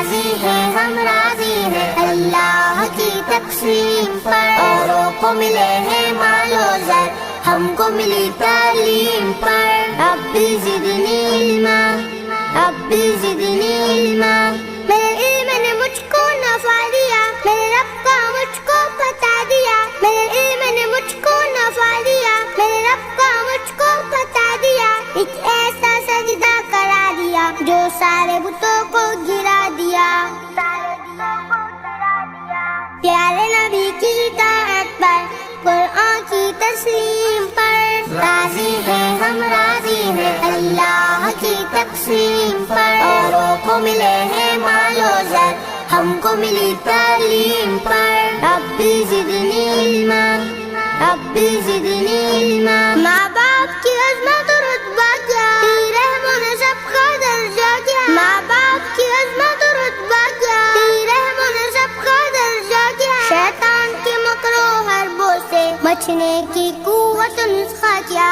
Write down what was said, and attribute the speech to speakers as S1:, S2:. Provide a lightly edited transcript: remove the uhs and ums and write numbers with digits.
S1: راضی ہیں ہم راضی ہیں اللہ کی تقسیم پر، اوروں کو ملے ہیں مال و زر ہم کو ملی تعلیم پر، ربی زدنی علما ربی زدنی علما، میرے علم نے مجھ کو نفع دیا، میرے رب کا مجھ کو پتا دیا، میرے علم نے مجھ کو نفع دیا، میرے رب کا مجھ کو پتا دیا، ایک ایسا سجدہ کرا دیا جو سارے بتوں کو گرا دیا، پیارے نبی کی اطاعت پر، قرآن کی تسلیم پر، راضی ہیں ہم راضی ہیں اللہ کی تقسیم پر، اوروں کو ملے ہیں مال و زر ہم کو ملی تعلیم پر، ربی زدنی علما ربی زدنی علما، ماں باپ کی عظمت و رتبہ کیا، تیری رحم و نسب کا درجہ کیا، ماں باپ کی عظمت و رتبہ کیا، تیری رحم و نسب کا درجہ کیا، شیطان کے مکر و حربوں سے بچنے کی قوت و نسخہ کیا۔